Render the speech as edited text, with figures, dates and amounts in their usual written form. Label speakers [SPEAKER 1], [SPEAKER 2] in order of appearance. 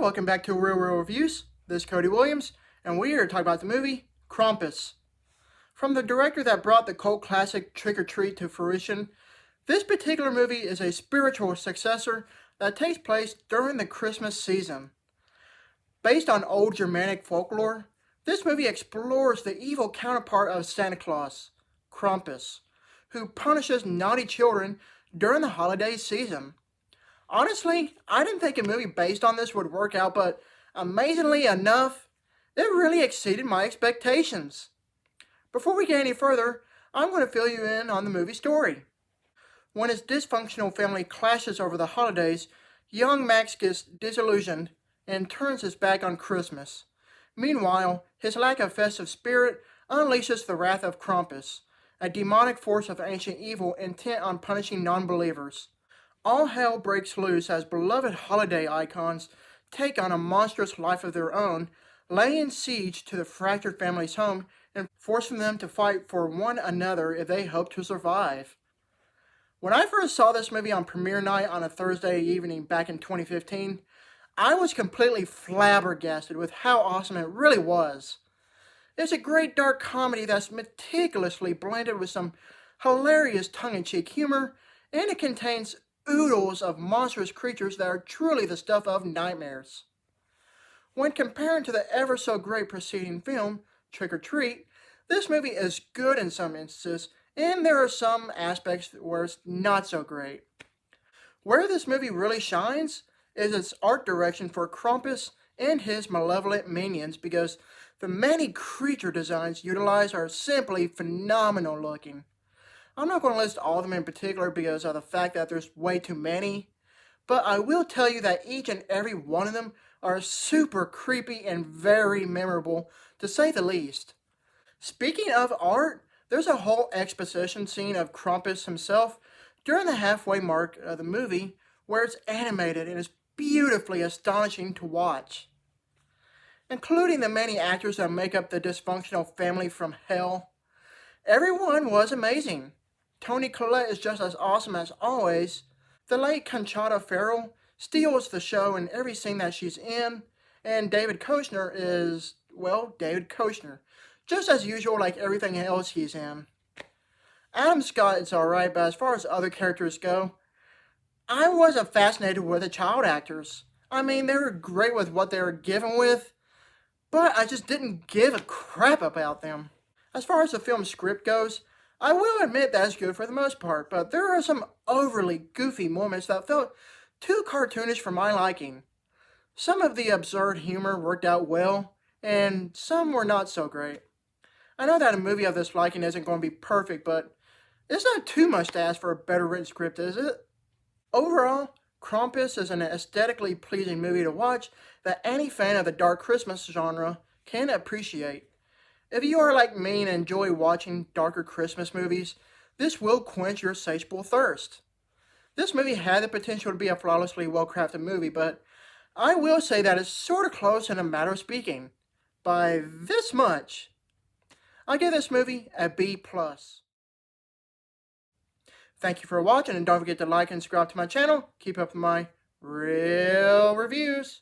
[SPEAKER 1] welcome back to Real Reviews. This is Cody Williams, and we are talking about the movie Krampus. From the director that brought the cult classic Trick or Treat to fruition, this particular movie is a spiritual successor that takes place during the Christmas season. Based on old Germanic folklore, this movie explores the evil counterpart of Santa Claus, Krampus, who punishes naughty children during the holiday season. Honestly, I didn't think a movie based on this would work out, but amazingly enough, it really exceeded my expectations. Before we get any further, I'm going to fill you in on the movie story. When his dysfunctional family clashes over the holidays, young Max gets disillusioned and turns his back on Christmas. Meanwhile, his lack of festive spirit unleashes the wrath of Krampus, a demonic force of ancient evil intent on punishing non-believers. All hell breaks loose as beloved holiday icons take on a monstrous life of their own, laying siege to the fractured family's home and forcing them to fight for one another if they hope to survive. When I first saw this movie on premiere night on a Thursday evening back in 2015, I was completely flabbergasted with how awesome it really was. It's a great dark comedy that's meticulously blended with some hilarious tongue-in-cheek humor, and it contains oodles of monstrous creatures that are truly the stuff of nightmares. When comparing to the ever so great preceding film, Trick or Treat, this movie is good in some instances, and there are some aspects where it's not so great. Where this movie really shines is its art direction for Krampus and his malevolent minions, because the many creature designs utilized are simply phenomenal looking. I'm not going to list all of them in particular because of the fact that there's way too many, but I will tell you that each and every one of them are super creepy and very memorable, to say the least. Speaking of art, there's a whole exposition scene of Krampus himself during the halfway mark of the movie where it's animated and is beautifully astonishing to watch. Including the many actors that make up the dysfunctional family from hell, everyone was amazing. Toni Collette is just as awesome as always. The late Conchata Ferrell steals the show in every scene that she's in. And David Koechner is, well, David Koechner. Just as usual like everything else he's in. Adam Scott is alright, but as far as other characters go, I wasn't fascinated with the child actors. I mean, they were great with what they were given with, but I just didn't give a crap about them. As far as the film's script goes, I will admit that it's good for the most part, but there are some overly goofy moments that felt too cartoonish for my liking. Some of the absurd humor worked out well, and some were not so great. I know that a movie of this liking isn't going to be perfect, but it's not too much to ask for a better written script, is it? Overall, Krampus is an aesthetically pleasing movie to watch that any fan of the dark Christmas genre can appreciate. If you are like me and enjoy watching darker Christmas movies, this will quench your satiable thirst. This movie had the potential to be a flawlessly well-crafted movie, but I will say that it's sort of close in a matter of speaking. By this much, I give this movie a B+. Thank you for watching, and don't forget to like and subscribe to my channel. Keep up with my real reviews.